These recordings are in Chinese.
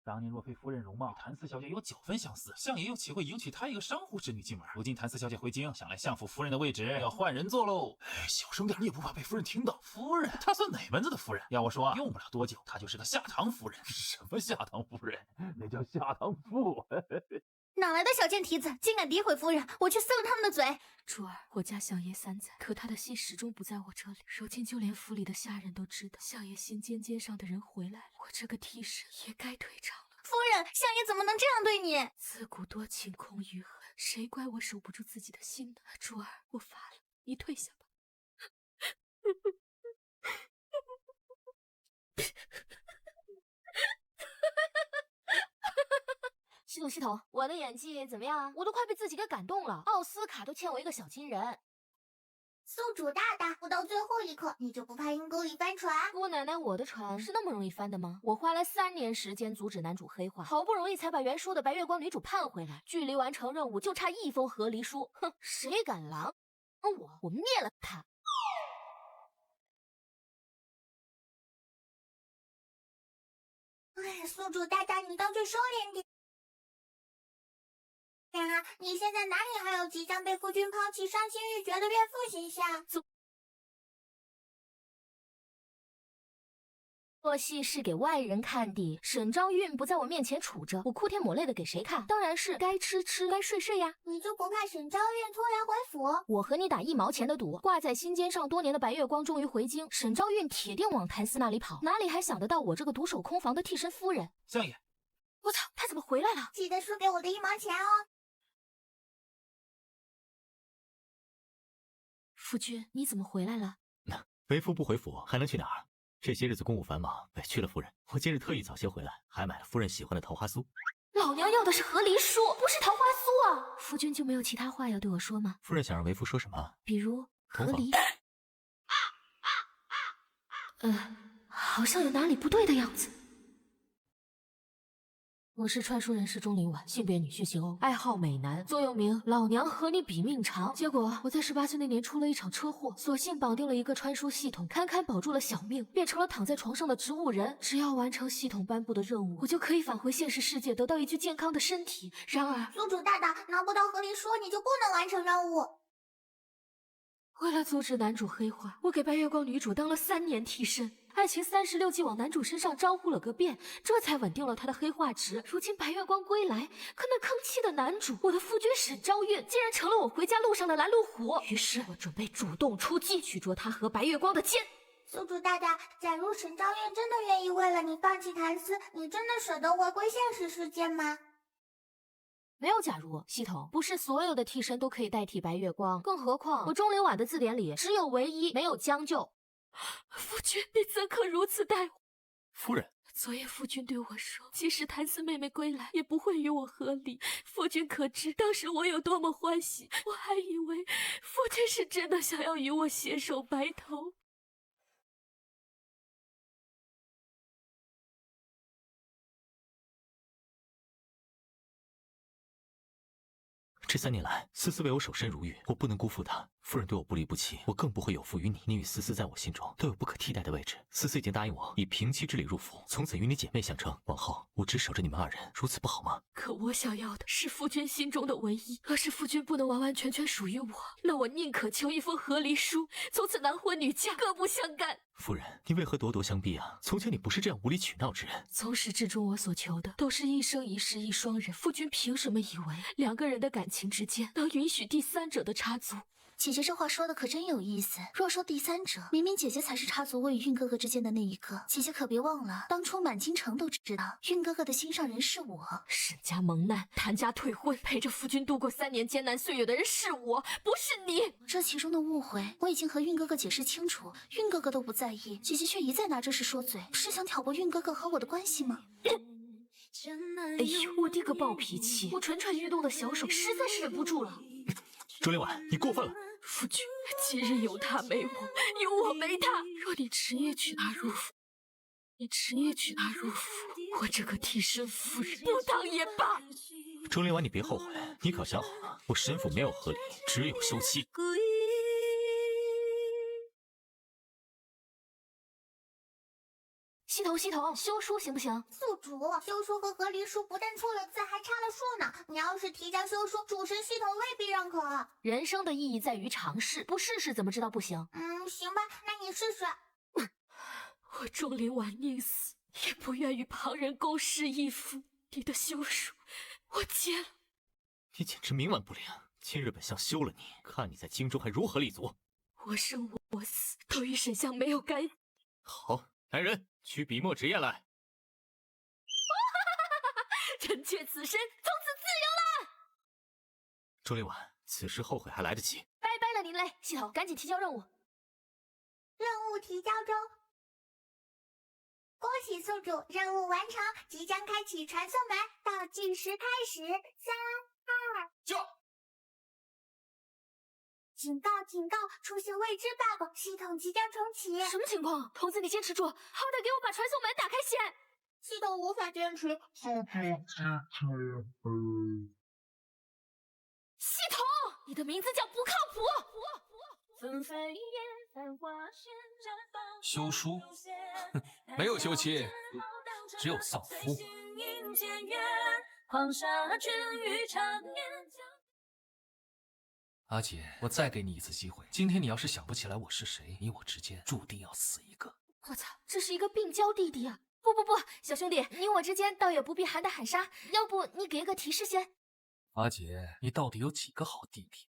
当年若非夫人容貌与谭四小姐有9分相似，相爷又岂会迎娶她一个商户之女进门？如今谭四小姐回京，想来相府夫人的位置要换人坐喽。哎，小声点，你也不怕被夫人听到？夫人，她算哪门子的夫人？要我说，用不了多久，她就是个下堂夫人。什么下堂夫人？那叫下堂妇。哪来的小贱蹄子，竟敢诋毁夫人！我去撕了他们的嘴！珠儿，我家相爷3载，可他的心始终不在我这里。如今就连府里的下人都知道，相爷心尖尖上的人回来了，我这个替身也该退场了。夫人，相爷怎么能这样对你？自古多情空余恨，谁怪我守不住自己的心呢？珠儿，我发了，你退下吧。系统，我的演技怎么样？我都快被自己给感动了，奥斯卡都欠我一个小金人。宿主大大，不到最后一刻，你就不怕阴沟里翻船？姑奶奶，我的船是那么容易翻的吗？我花了3年时间阻止男主黑化，好不容易才把原书的白月光女主盼回来，距离完成任务就差1封和离书。哼，谁敢拦我灭了他！哎，宿主大大，你干脆收敛点。啊！你现在哪里还有即将被夫君抛弃、伤心欲绝的怨妇形象？做戏是给外人看的，沈昭韵不在我面前杵着，我哭天抹泪的给谁看？当然是该吃吃，该睡睡呀！你就不怕沈昭韵突然回府？我和你打1毛钱的赌，挂在心尖上多年的白月光终于回京，沈昭韵铁定往谭嗣那里跑，哪里还想得到我这个独守空房的替身夫人？相爷，我操，他怎么回来了？记得输给我的1毛钱哦！夫君，你怎么回来了？为夫不回府还能去哪儿？这些日子公务繁忙，委屈了夫人。我今日特意早些回来，还买了夫人喜欢的桃花酥。老娘要的是和离书，不是桃花酥啊！夫君就没有其他话要对我说吗？夫人想让为夫说什么？比如和离。好像有哪里不对的样子。我是传书人士钟离婉，性别女，血型 O， 爱好美男，座右铭老娘和你比命长。结果我在18岁那年出了一场车祸，所幸绑定了一个传输系统，堪堪保住了小命，变成了躺在床上的植物人。只要完成系统颁布的任务，我就可以返回现实世界，得到一具健康的身体。然而，宿主大大拿不到和离书，你就不能完成任务。为了阻止男主黑化，我给白月光女主当了3年替身。爱情36计往男主身上招呼了个遍，这才稳定了他的黑化值。如今白月光归来，可那坑妻的男主，我的夫君沈昭韵，竟然成了我回家路上的拦路虎。于是我准备主动出击，去捉他和白月光的奸。宿主大大，假如沈昭韵真的愿意为了你放弃谭嗣，你真的舍得回归现实世界吗？没有假如，系统不是所有的替身都可以代替白月光，更何况我钟离婉的字典里只有唯一，没有将就。夫君，你怎可如此待我？夫人，昨夜夫君对我说，即使谭嗣妹妹归来，也不会与我和离。夫君可知当时我有多么欢喜？我还以为夫君是真的想要与我携手白头。这3年来，思思为我守身如玉，我不能辜负她。夫人对我不离不弃，我更不会有负于你。你与思思在我心中都有不可替代的位置。思思已经答应我以平妻之礼入府，从此与你姐妹相称。往后我只守着你们2人，如此不好吗？可我想要的是夫君心中的唯一，若是夫君不能完完全全属于我，那我宁可求一封和离书，从此男婚女嫁，各不相干。夫人，你为何咄咄相逼啊？从前你不是这样无理取闹之人。从始至终，我所求的都是一生一世一双人。夫君凭什么以为2个人的感情之间能允许第3者的插足？姐姐这话说的可真有意思。若说第3者，明明姐姐才是插足我与韵哥哥之间的那一个。姐姐可别忘了，当初满京城都知道韵哥哥的心上人是我。沈家蒙难，谭家退婚，陪着夫君度过3年艰难岁月的人是我，不是你。这其中的误会，我已经和韵哥哥解释清楚，韵哥哥都不在意，姐姐却一再拿这事说嘴，是想挑拨韵哥哥和我的关系吗？哎呦，我的个暴脾气！我蠢蠢欲动的小手实在是忍不住了。钟离婉，你过分了！夫君，今日有他没我，有我没他。若你执意娶她入府，我这个替身夫人不当也罢。钟离婉，你别后悔，你可想好了，我沈府没有和离，只有休妻。系统，休书行不行？宿主，休书和隔离书不但错了字，还差了数呢。你要是提交休书，主神系统未必认可。人生的意义在于尝试，不试试怎么知道不行？行吧，那你试试。我钟灵婉宁死，也不愿与旁人共侍一夫。你的休书，我接了。你简直冥顽不灵！今日本相休了你，看你在京中还如何立足。我生我死都与沈相没有干系。好，来人，取笔墨纸砚来。臣妾此身从此自由了。钟灵婉，此时后悔还来得及。拜拜了您嘞，系统，赶紧提交任务。任务提交中。恭喜宿主，任务完成，即将开启传送门，倒计时开始，3、2，就。警告！出现未知 bug， 系统即将重启。什么情况？童子，你坚持住，好歹给我把传送门打开先。系统无法坚持。系统，你的名字叫不靠谱。休书，没有休妻，只有丧夫。阿姐，我再给你一次机会，今天你要是想不起来我是谁，你我之间注定要死一个。我操，这是一个病娇弟弟啊！不，小兄弟，你我之间倒也不必含打喊杀，要不你给个提示先？阿姐，你到底有几个好弟弟？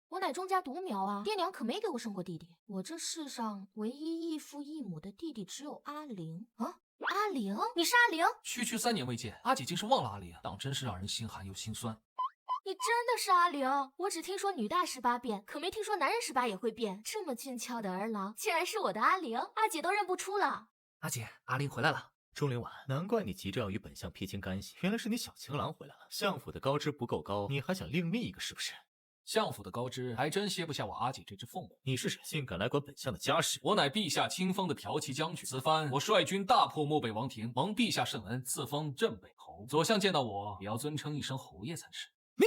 我乃钟家独苗啊，爹娘可没给我生过弟弟。我这世上唯一异父异母的弟弟只有阿玲啊。阿玲，你是阿玲？区3年未见，阿姐竟是忘了阿玲，当真是让人心寒又心酸。你真的是阿玲？我只听说女大18变，可没听说男人18也会变。这么俊俏的儿郎，竟然是我的阿玲，阿姐都认不出了。阿姐，阿玲回来了。钟灵婉，难怪你急着要与本相撇清干系，原来是你小情郎回来了。相府的高枝不够高，你还想另觅一个是不是？相府的高枝还真歇不下我阿姐这只凤凰。你是谁，竟敢来管本相的家事？我乃陛下亲封的骠骑将军，此番我率军大破漠北王庭，蒙陛下圣恩，赐封镇北侯。左相见到我，也要尊称一声侯爷才是。你，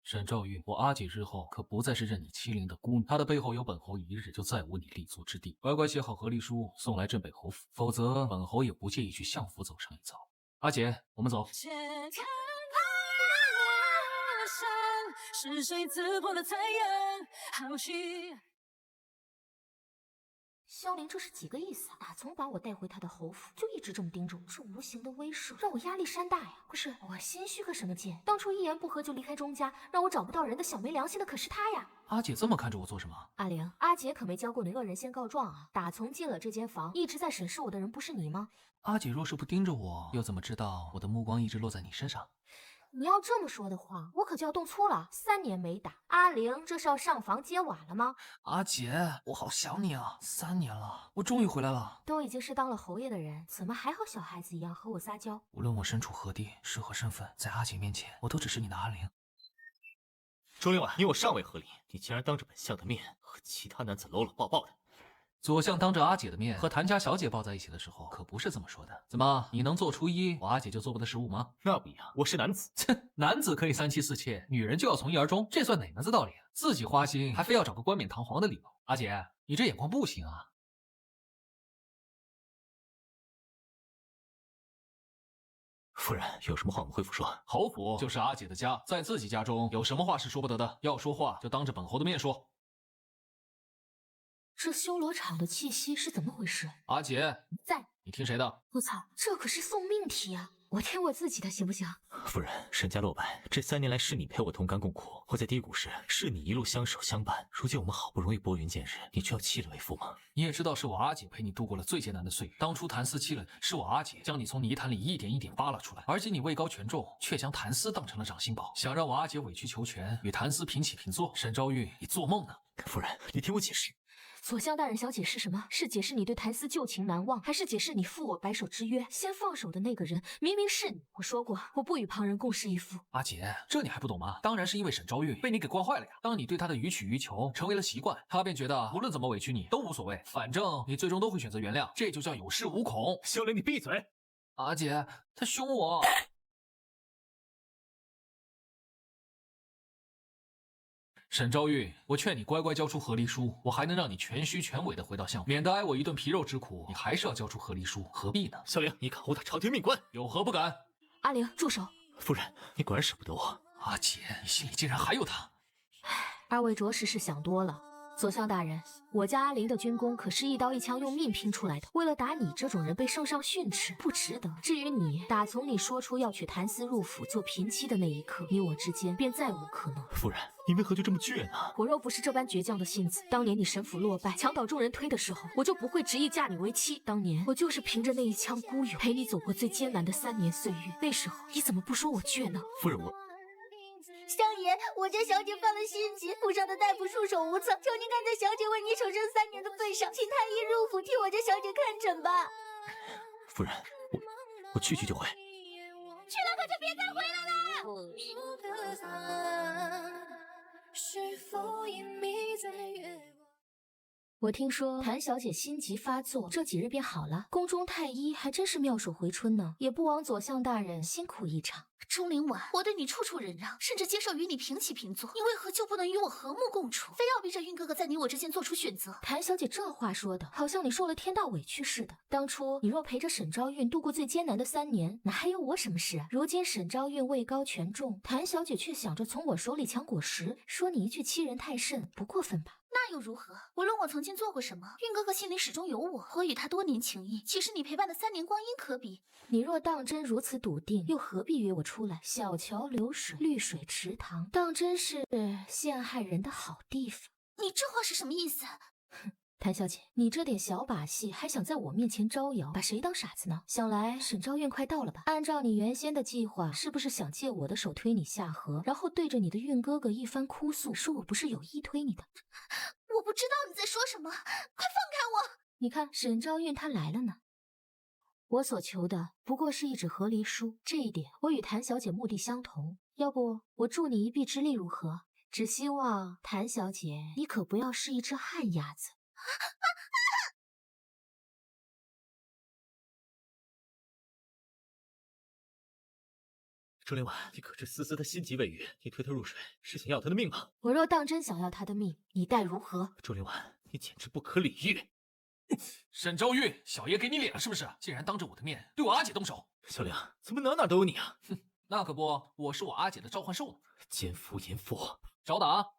沈昭玉，我阿姐日后可不再是任你欺凌的孤女，她的背后有本侯一日，就再无你立足之地。乖乖写好和离书，送来镇北侯府，否则本侯也不介意去相府走上一遭。阿姐，我们走。是谁刺破了残阳？好奇。萧凌这是几个意思啊？打从把我带回他的侯府，就一直这么盯着我，这无形的威慑让我压力山大呀！可是我心虚个什么劲？当初一言不合就离开钟家，让我找不到人的小没良心的可是他呀！阿姐这么看着我做什么？阿玲，阿姐可没教过你恶人先告状啊！打从进了这间房，一直在审视我的人不是你吗？阿姐若是不盯着我，又怎么知道我的目光一直落在你身上？你要这么说的话，我可就要动粗了。3年没打，阿玲这是要上房揭瓦了吗？阿姐，我好想你啊！3年了，我终于回来了。都已经是当了侯爷的人，怎么还和小孩子一样和我撒娇？无论我身处何地，是何身份，在阿姐面前，我都只是你的阿玲。钟灵婉，你我尚未和离，你竟然当着本相的面和其他男子搂搂抱抱的。左相当着阿姐的面和谭家小姐抱在一起的时候，可不是这么说的。怎么，你能做初一，我阿姐就做不得15吗？那不一样，我是男子。切，男子可以3妻4妾，女人就要从一而终，这算哪门子道理啊？自己花心，还非要找个冠冕堂皇的理由。阿姐，你这眼光不行啊！夫人，有什么话我们回府说。侯府就是阿姐的家，在自己家中有什么话是说不得的？要说话就当着本侯的面说。这修罗场的气息是怎么回事？阿姐，在，你听谁的？我操，这可是送命题啊！我听我自己的行不行？夫人，沈家落败，这3年来是你陪我同甘共苦，我在低谷时是你一路相守相伴，如今我们好不容易拨云见日，你却要弃了为妇吗？你也知道是我阿姐陪你度过了最艰难的岁月，当初谭嗣弃了你，是我阿姐将你从泥潭里一点一点扒拉出来，而今你位高权重，却将谭嗣当成了掌心宝，想让我阿姐委曲求全，与谭嗣平起平坐。沈昭玉，你做梦呢！夫人，你听我解释。左相大人想解释什么？是解释你对谭嗣旧情难忘，还是解释你负我白首之约？先放手的那个人明明是你。我说过，我不与旁人共侍一夫。阿姐，这你还不懂吗？当然是因为沈昭玉被你给惯坏了呀。当你对他的予取予求成为了习惯，他便觉得无论怎么委屈你都无所谓，反正你最终都会选择原谅，这就叫有恃无恐。萧凌，你闭嘴！阿姐，他凶我。沈昭玉，我劝你乖乖交出和离书，我还能让你全虚全伪的回到项目，免得挨我一顿皮肉之苦。你还是要交出和离书，何必呢？小玲，你敢殴打朝廷命官，有何不敢？阿玲，住手！夫人，你果然舍不得我。阿姐，你心里竟然还有他？二位着实是想多了。左相大人，我家阿玲的军功可是一刀一枪用命拼出来的，为了打你这种人被圣上训斥，不值得。至于你，打从你说出要娶谭思入府做嫔妻的那一刻，你我之间便再无可能。夫人，你为何就这么倔呢？我若不是这般倔强的性子，当年你神府落败，墙倒众人推的时候，我就不会执意嫁你为妻。当年我就是凭着那一腔孤勇，陪你走过最艰难的3年岁月。那时候你怎么不说我倔呢？夫人，我。相爷，我家小姐犯了心急，府上的大夫束手无策，求您看在小姐为你守贞3年的份上，请太医入府替我家小姐看诊吧。夫人，我去就回。去了可就别再回来了。我听说谭小姐心急发作，这几日便好了。宫中太医还真是妙手回春呢，也不枉左相大人辛苦一场。钟灵婉，我对你处处忍让，甚至接受与你平起平坐，你为何就不能与我和睦共处，非要逼着运哥哥在你我之间做出选择？谭小姐这话说的，好像你受了天大委屈似的。当初你若陪着沈昭运度过最艰难的3年，哪还有我什么事啊？如今沈昭运位高权重，谭小姐却想着从我手里抢果实，说你一句欺人太甚，不过分吧？那又如何？无论我曾经做过什么，运哥哥心里始终有我，我与他多年情谊，岂是你陪伴的3年光阴可比？你若当真如此笃定，又何必约我出来？小桥流水，绿水池塘，当真是陷害人的好地方。你这话是什么意思？哼，谭小姐，你这点小把戏还想在我面前招摇，把谁当傻子呢？想来沈昭运快到了吧？按照你原先的计划，是不是想借我的手推你下河，然后对着你的运哥哥一番哭诉，说我不是有意推你的？我不知道你在说什么，快放开我！你看沈昭运他来了呢。我所求的不过是一纸和离书，这一点我与谭小姐目的相同。要不我助你一臂之力如何？只希望谭小姐你可不要是一只旱鸭子。钟灵婉，你可知思思她心急未愈，你推她入水是想要她的命吗？我若当真想要她的命，你待如何？钟灵婉，你简直不可理喻！沈昭玉，小爷给你脸了是不是？竟然当着我的面对我阿姐动手！小玲，怎么哪都有你啊？哼，那可不，我是我阿姐的召唤兽呢。奸夫淫妇，找打！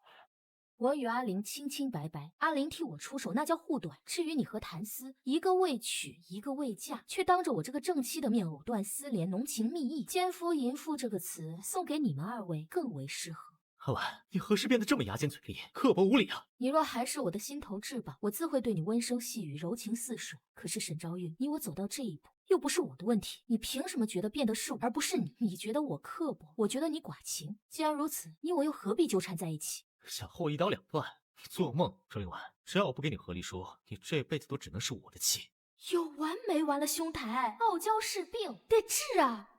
我与阿玲清清白白，阿玲替我出手，那叫护短。至于你和谭思，一个未娶，一个未嫁，却当着我这个正妻的面藕断丝连，浓情蜜意。奸夫淫妇这个词送给你们2位更为适合。阿婉，你何时变得这么牙尖嘴利、刻薄无礼啊？你若还是我的心头翅膀，我自会对你温声细语，柔情似水。可是沈昭运，你我走到这一步，又不是我的问题，你凭什么觉得变得是我，而不是你？你觉得我刻薄，我觉得你寡情。既然如此，你我又何必纠缠在一起？想和我一刀两断？你做梦！钟灵婉，只要我不给你和离书，你这辈子都只能是我的妻。有完没完了，兄台？傲娇是病，得治啊！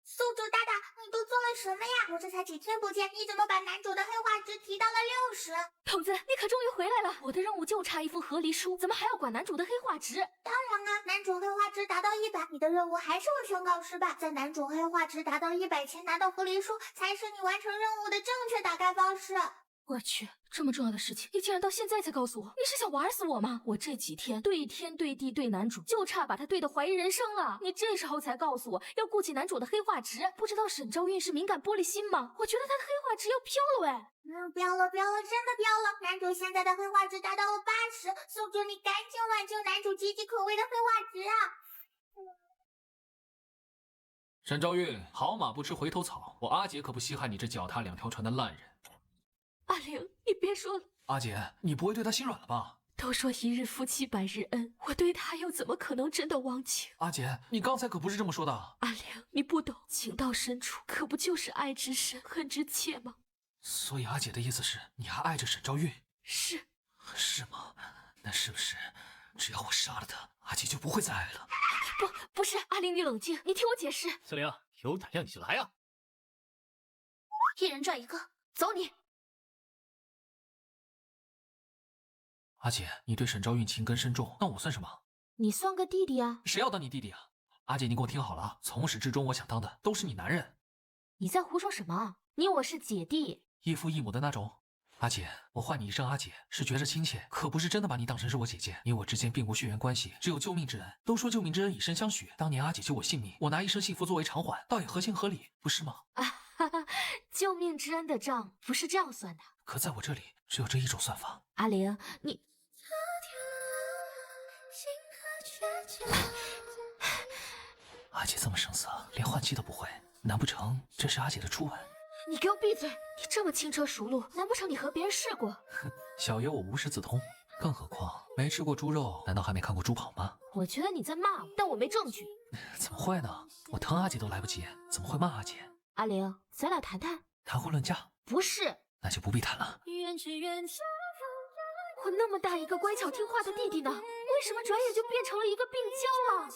宿主大大，你都做了什么呀？我这才几天不见，你怎么把男主的黑化值提到了60？童子，你可终于回来了！我的任务就差一封和离书，怎么还要管男主的黑化值？当然啊，男主黑化值达到100，你的任务还是会宣告失败。在男主黑化值达到100前拿到和离书，才是你完成任务的正确打开方式。我去，这么重要的事情，你竟然到现在才告诉我，你是想玩死我吗？我这几天对天对地对男主，就差把他对得怀疑人生了。你这时候才告诉我要顾及男主的黑化值，不知道沈昭运是敏感玻璃心吗？我觉得他的黑化值要飘了哎！飙了，真的飙了！男主现在的黑化值达到了80，宿主你赶紧挽救男主岌岌可危的黑化值啊！沈昭运，好马不吃回头草，我阿姐可不稀罕你这脚踏2条船的烂人。阿玲，你别说了。阿姐，你不会对他心软了吧？都说一日夫妻百日恩，我对他又怎么可能真的忘情？阿姐，你刚才可不是这么说的。阿玲，你不懂，情到深处可不就是爱之深，恨之切吗？所以阿姐的意思是，你还爱着沈昭运？是。是吗？那是不是只要我杀了他，阿姐就不会再爱了？不是，阿玲，你冷静，你听我解释。小玲，有胆量你就来啊！一人拽一个，走你！阿姐，你对沈昭运情根深重，那我算什么？你算个弟弟啊！谁要当你弟弟啊？阿姐，你给我听好了啊！从始至终，我想当的都是你男人，你在胡说什么？你我是姐弟，异父异母的那种。阿姐，我唤你一声阿姐，是觉着亲切，可不是真的把你当成是我姐姐。你我之间并无血缘关系，只有救命之恩。都说救命之恩以身相许，当年阿姐救我性命，我拿一生幸福作为偿还，倒也合情合理，不是吗？啊哈哈，救命之恩的账不是这样算的。可在我这里，只有这一种算法。阿玲，你阿姐这么生涩，连换气都不会，难不成这是阿姐的初吻？你给我闭嘴！你这么轻车熟路，难不成你和别人试过？哼，小爷我无师自通，更何况没吃过猪肉，难道还没看过猪跑吗？我觉得你在骂我，但我没证据。怎么会呢？我疼阿姐都来不及，怎么会骂阿姐？阿玲，咱俩谈谈。谈婚论嫁？不是，那就不必谈了。我那么大一个乖巧听话的弟弟呢，为什么转眼就变成了一个病娇了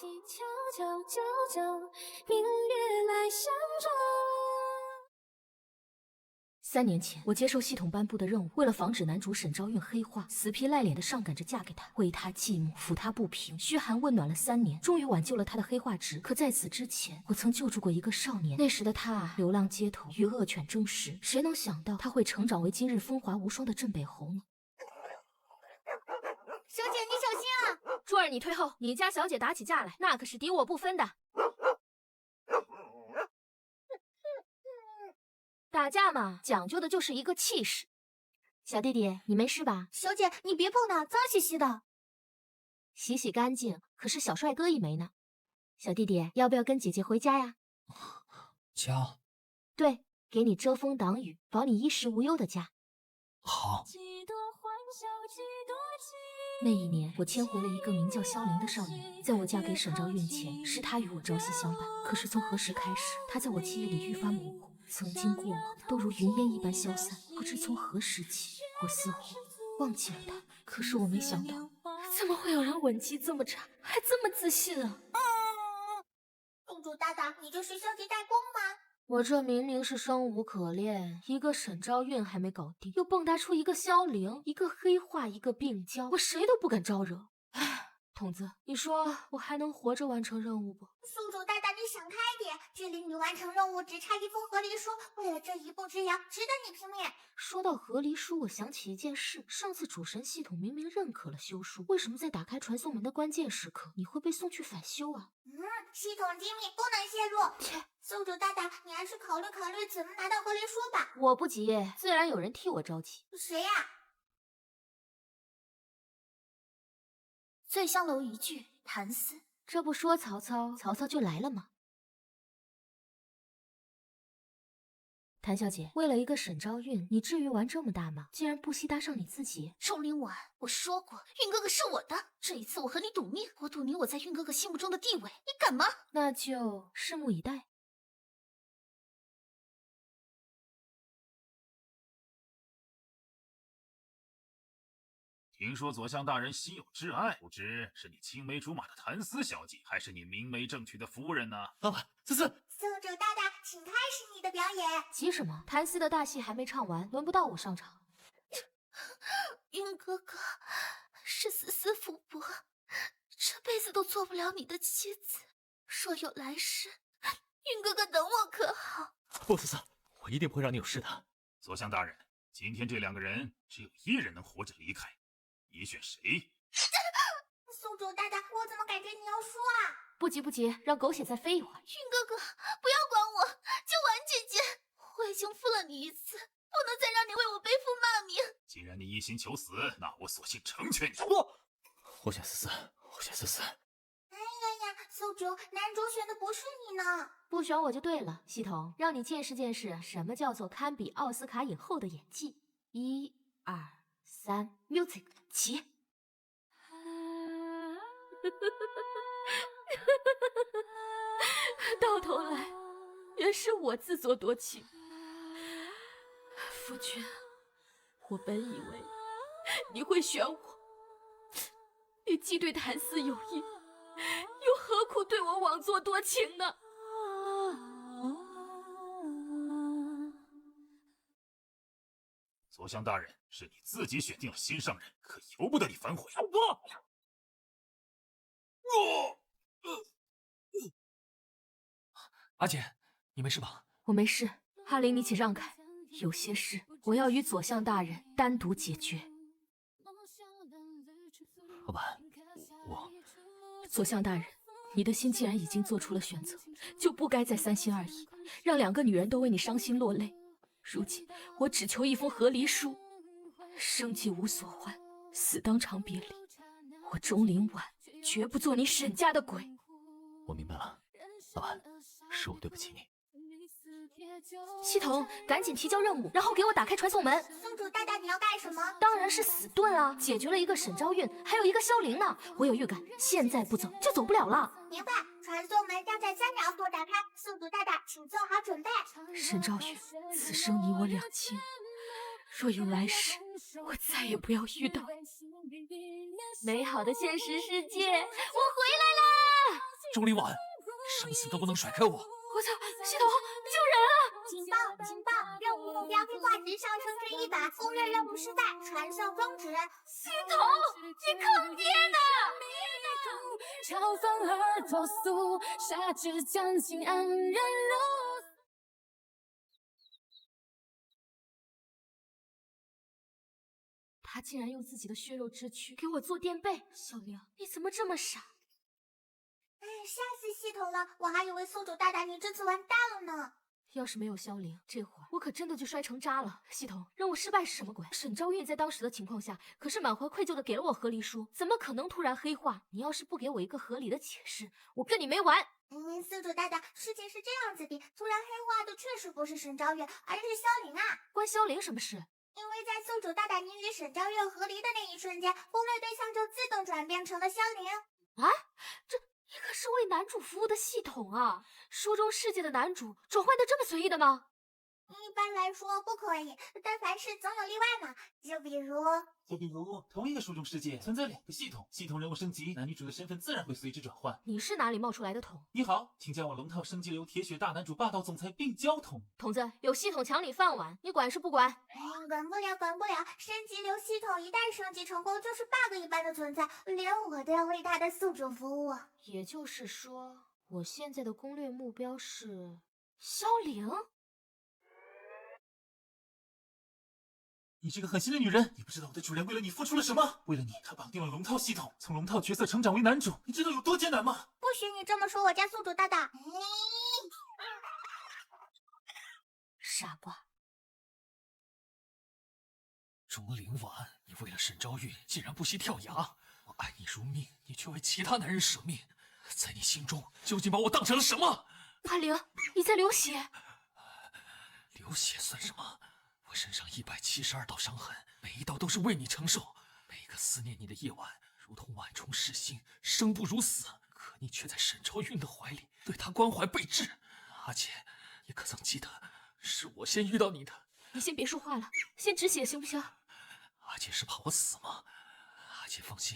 ？3年前，我接受系统颁布的任务，为了防止男主沈昭韵黑化，死皮赖脸的上赶着嫁给他，为他寂寞，抚他不平，嘘寒问暖了3年，终于挽救了他的黑化值。可在此之前，我曾救助过一个少年，那时的他流浪街头，与恶犬争食，谁能想到他会成长为今日风华无双的镇北侯呢？小姐，你小心啊！珠儿，你退后，你家小姐打起架来，那可是敌我不分的。打架嘛，讲究的就是一个气势。小弟弟，你没事吧？小姐，你别碰他，脏兮兮的。洗洗干净，可是小帅哥一枚呢。小弟弟，要不要跟姐姐回家呀？家？对，给你遮风挡雨，保你衣食无忧的家。好。那一年，我牵回了一个名叫萧凌的少年。在我嫁给沈昭韵前，是他与我朝夕相伴。可是从何时开始，他在我记忆里愈发模糊，曾经过往都如云烟一般消散。不知从何时起，我似乎忘记了他。可是我没想到，怎么会有人吻技这么差，还这么自信啊！公主大大，你这是消极怠工吗？我这明明是生无可恋，一个沈昭韵还没搞定，又蹦跶出一个萧凌，一个黑化，一个病娇，我谁都不敢招惹。唉，童子，你说我还能活着完成任务不？宿主大大，你想开点，距离你完成任务只差一封和离书，为了这一步之遥，值得你拼命。说到和离书，我想起一件事，上次主神系统明明认可了修书，为什么在打开传送门的关键时刻，你会被送去返修啊？系统机密不能泄露。切，宿主大大，你还是考虑考虑怎么拿到和离书吧。我不急，自然有人替我着急。谁呀？醉香楼一句谭思，这不说曹操，曹操就来了吗？谭小姐，为了一个沈昭韵，你至于玩这么大吗？竟然不惜搭上你自己。钟灵婉，我说过，韵哥哥是我的。这一次我和你赌命，我赌你我在韵哥哥心目中的地位，你敢吗？那就拭目以待。听说左相大人心有挚爱，不知是你青梅竹马的谭思小姐，还是你明媒正娶的夫人呢？老板，思思，宿主大大，请开始你的表演。急什么？谭思的大戏还没唱完，轮不到我上场。韵哥哥是思思富婆，这辈子都做不了你的妻子。若有来世，韵哥哥等我可好？不，思思，我一定不会让你有事的。左相大人，今天这2个人只有1人能活着离开，你选谁？宿主大大，我怎么感觉你要输啊？不急不急，让狗血再飞一会儿。韵哥哥，不要管我，就玩姐姐。我已经负了你一次，不能再让你为我背负骂名。既然你一心求死，那我索性成全你。不，我选思思，我选思思。哎呀，宿主，男主选的不是你呢。不选我就对了。系统，让你见识见识什么叫做堪比奥斯卡影后的演技。1、2、3 ，music 起。到头来，原是我自作多情。夫君，我本以为你会选我，你既对谭思有意，又何苦对我枉作多情呢？左相大人，是你自己选定了心上人，可由不得你反悔。阿姐，你没事吧？我没事。阿玲，你请让开，有些事我要与左相大人单独解决。老板，我左相大人，你的心既然已经做出了选择，就不该再三心二意，让2个女人都为你伤心落泪。如今我只求一封和离书，生计无所换，死当场别离。我钟灵婉绝不做你沈家的鬼。我明白了，老板，是我对不起你。系统，赶紧提交任务，然后给我打开传送门。宿主大大，你要干什么？当然是死盾啊！解决了一个沈昭韵，还有一个萧凌呢。我有预感，现在不走就走不了了。明白，传送门将在3秒后打开，宿主大大，请做好准备。沈昭韵，此生你我两清，若有来世，我再也不要遇到。美好的现实世界，我回来啦！钟灵婉，生死都不能甩开我！我操，系统，救人啊！警报！警报！任务目标黑化值上升至100，攻略任务失败，传送终止。系统，你坑爹呢！超凡而脱俗，下至将心安然如。他竟然用自己的血肉之躯给我做垫背，小玲，你怎么这么傻？哎，吓死系统了！我还以为宿主大大你这次完蛋了呢。要是没有萧凌，这会儿我可真的就摔成渣了。系统，任务失败是什么鬼？沈昭韵在当时的情况下，可是满怀愧疚的给了我和离书，怎么可能突然黑化？你要是不给我一个合理的解释，我跟你没完！宿主大大，事情是这样子的，突然黑化的确实不是沈昭月，而是萧凌啊。关萧凌什么事？因为在宿主大大你与沈昭月合离的那一瞬间，攻略对象就自动转变成了萧凌。啊，这你可是为男主服务的系统啊！书中世界的男主转换的这么随意的吗？一般来说不可以，但凡事总有例外嘛。就比如同一个书中世界存在2个系统，系统人物升级，男女主的身份自然会随之转换。你是哪里冒出来的桶？你好，请叫我龙套升级流铁血大男主霸道总裁病娇桶。筒子，有系统抢你饭碗，你管是不管？管不了，管不了。升级流系统一旦升级成功，就是 bug 一般的存在，连我都要为他的宿主服务。也就是说，我现在的攻略目标是萧凌。你这个狠心的女人，你不知道我的主人为了你付出了什么。为了你，他绑定了龙套系统，从龙套角色成长为男主，你知道有多艰难吗？不许你这么说我家宿主大大。傻瓜。钟灵婉，你为了沈昭韵竟然不惜跳崖！我爱你如命，你却为其他男人舍命，在你心中究竟把我当成了什么？阿玲，你在流血。流血算什么？我身上172道伤痕，每一道都是为你承受。每个思念你的夜晚，如同晚虫噬心，生不如死。可你却在沈昭韵的怀里，对她关怀备至。阿姐，你可曾记得，是我先遇到你的？你先别说话了，先止血行不行？阿姐是怕我死吗？阿姐放心，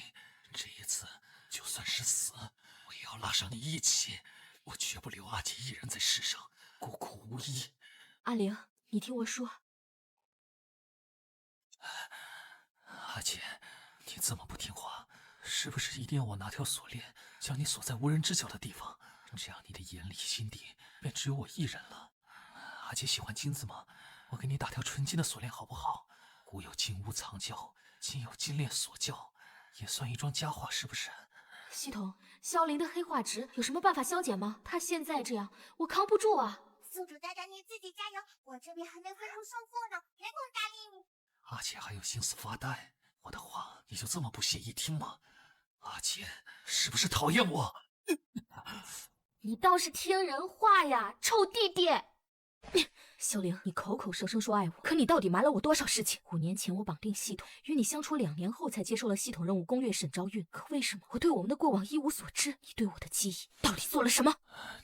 这一次就算是死，我也要拉上你一起。我绝不留阿姐一人在世上孤苦无依。阿玲，你听我说。阿姐，你这么不听话，是不是一定要我拿条锁链将你锁在无人知晓的地方？这样你的眼里心底便只有我一人了。阿姐喜欢金子吗？我给你打条纯金的锁链好不好？古有金屋藏娇，今有金链锁娇，也算一桩佳话，是不是？系统，萧凌的黑化值有什么办法消减吗？他现在这样，我扛不住啊！宿主大大你自己加油，我这边还没分出胜负呢，别给我搭理你。阿姐还有心思发呆？我的话你就这么不屑一听吗？阿姐是不是讨厌我？你倒是听人话呀，臭弟弟！萧凌，你口口声声说爱我，可你到底瞒了我多少事情？5年前我绑定系统，与你相处2年后才接受了系统任务攻略沈昭韵，可为什么我对我们的过往一无所知？你对我的记忆到底做了什么？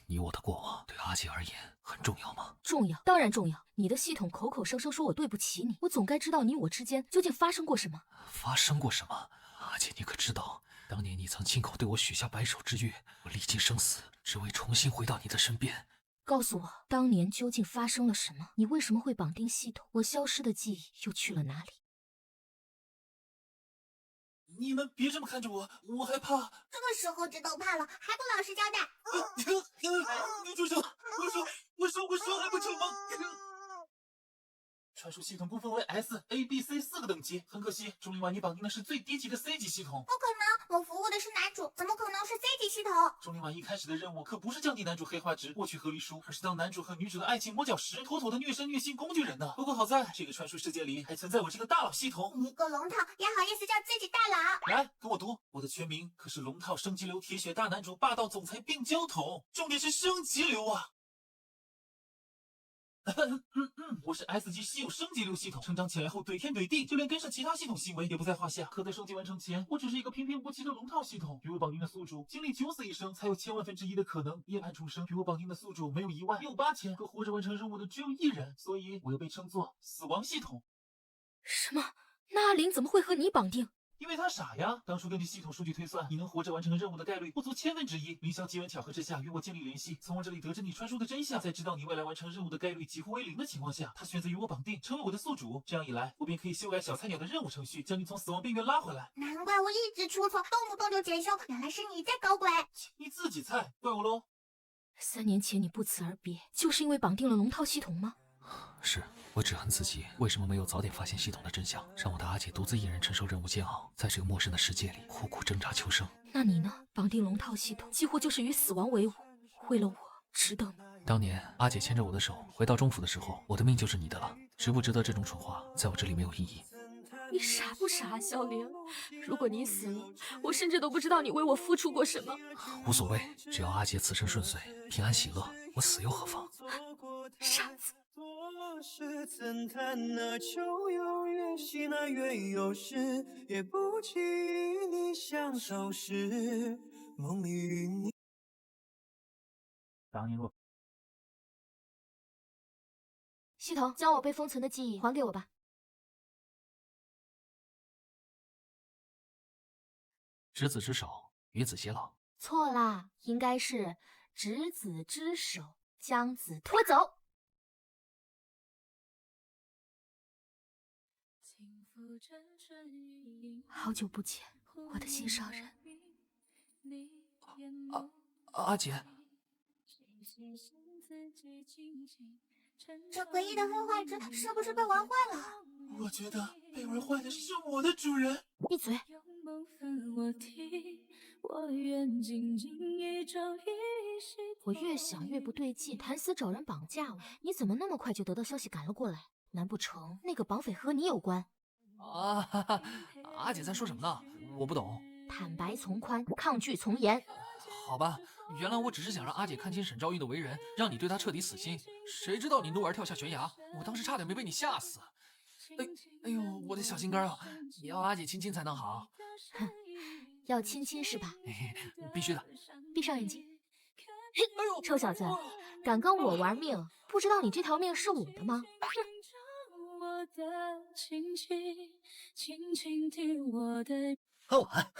你我的过往对阿姐而言很重要吗？重要，当然重要。你的系统口口声声说我对不起你，我总该知道你我之间究竟发生过什么。发生过什么？阿姐，你可知道，当年你曾亲口对我许下白首之约，我历经生死，只为重新回到你的身边。告诉我，当年究竟发生了什么？你为什么会绑定系统？我消失的记忆又去了哪里？你们别这么看着我，我害怕。这个时候知道怕了，还不老实交代？你住手！我说还不成吗？传输系统不分为 S、A、B、C 4个等级，很可惜，钟离婉你绑定的是最低级的 C 级系统。不可能，我服务的是男主，怎么可能是 C 级系统？钟离婉一开始的任务可不是降低男主黑化值，获取合离书，而是当男主和女主的爱情磨脚石，妥妥的虐身虐心工具人呢。不过好在这个传输世界里还存在我这个大佬系统。你个龙套也好意思叫自己大佬？来，跟我读，我的全名可是龙套升级流铁血大男主霸道总裁病娇桶，重点是升级流啊！我是 S 级稀有升级流系统，成长起来后怼天怼地，就连跟上其他系统行为也不在话下。可在升级完成前，我只是一个平平无奇的龙套系统。与我绑定的宿主经历9死1生，才有千万分之一的可能涅槃重生。与我绑定的宿主没有1万，也有8000，可活着完成任务的只有1人，所以我又被称作死亡系统。什么？那阿玲怎么会和你绑定？因为他傻呀！当初根据系统数据推算，你能活着完成任务的概率不足1/1000。凌霄机缘巧合之下与我建立联系，从我这里得知你传输的真相，在知道你未来完成任务的概率几乎为0的情况下，他选择与我绑定，成为我的宿主。这样一来，我便可以修改小菜鸟的任务程序，将你从死亡边缘拉回来。难怪我一直出错，动不动就检修，原来是你在搞鬼。你自己猜，怪我喽3年前你不辞而别，就是因为绑定了龙套系统吗？是我只恨自己为什么没有早点发现系统的真相，让我的阿姐独自一人承受任务煎熬，在这个陌生的世界里苦苦挣扎求生。那你呢？绑定龙套系统，几乎就是与死亡为伍，为了我，值得吗？当年阿姐牵着我的手回到中府的时候，我的命就是你的了，值不值得这种蠢话，在我这里没有意义。你傻不傻啊，小玲？如果你死了，我甚至都不知道你为我付出过什么。无所谓，只要阿姐此生顺遂，平安喜乐，我死又何妨？傻子。是怎叹那秋有月，喜那月有时，也不及你相守时，梦里与你。当年若系统，将我被封存的记忆还给我吧。执子之手，与子偕老。错啦，应该是执子之手，将子拖走。好久不见，我的心上人。阿姐，这诡异的黑化值是不是被玩坏了？我觉得被玩坏的是我的主人。闭嘴！我越想越不对劲，谭思找人绑架我，你怎么那么快就得到消息赶了过来？难不成那个绑匪和你有关？阿姐在说什么呢？我不懂。坦白从宽，抗拒从严。好吧，原来我只是想让阿姐看清沈昭玉的为人，让你对她彻底死心。谁知道你怒而跳下悬崖，我当时差点没被你吓死。哎呦，我的小心肝啊！也要阿姐亲亲才能好。哼，要亲亲是吧？必须的。闭上眼睛。哎呦，臭小子，敢跟我玩命，不知道你这条命是我的吗？阿婉，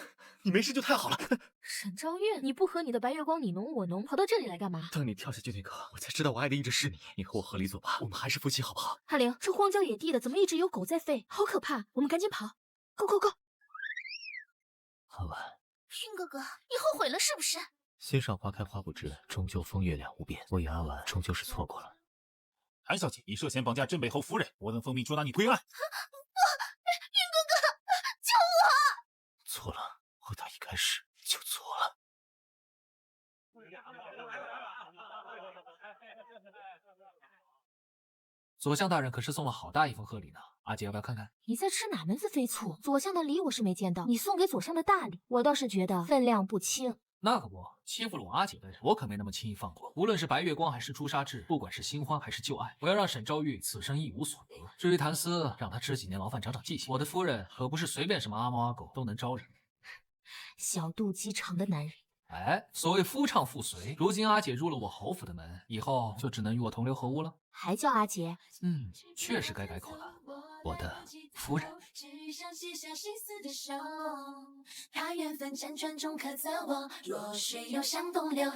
你没事就太好了。沈昭月，你不和你的白月光你侬我侬，跑到这里来干嘛？当你跳下去那刻，我才知道我爱的一直是你。你和我合离做吧，我们还是夫妻，好不好？阿玲，这荒郊野地的，怎么一直有狗在吠？好可怕！我们赶紧跑 ，Go Go Go！ 阿婉，勋哥哥，你后悔了是不是？心上花开花不枝，终究风月两无边。我与阿婉终究是错过了。韩小姐，你涉嫌绑架镇北侯夫人，我等奉命捉拿你归案。勋哥哥，救我！错了，我打一开始就错了。左相大人可是送了好大一封贺礼呢，阿姐要不要看看？你在吃哪门子飞醋？左相的礼我是没见到，你送给左相的大礼，我倒是觉得分量不轻。那可不，欺负了我阿姐的人，我可没那么轻易放过。无论是白月光还是朱砂痣，不管是新欢还是旧爱，我要让沈昭玉此生一无所得。至于谭思，让他吃几年牢饭长长记性。我的夫人可不是随便什么阿猫阿狗都能招惹。小肚鸡肠的男人。哎，所谓夫唱妇随，如今阿姐入了我侯府的门，以后就只能与我同流合污了。还叫阿姐？确实该改口了，我的夫人。只想写下心思的手，怕缘分辗转中可测我，弱水又像东流。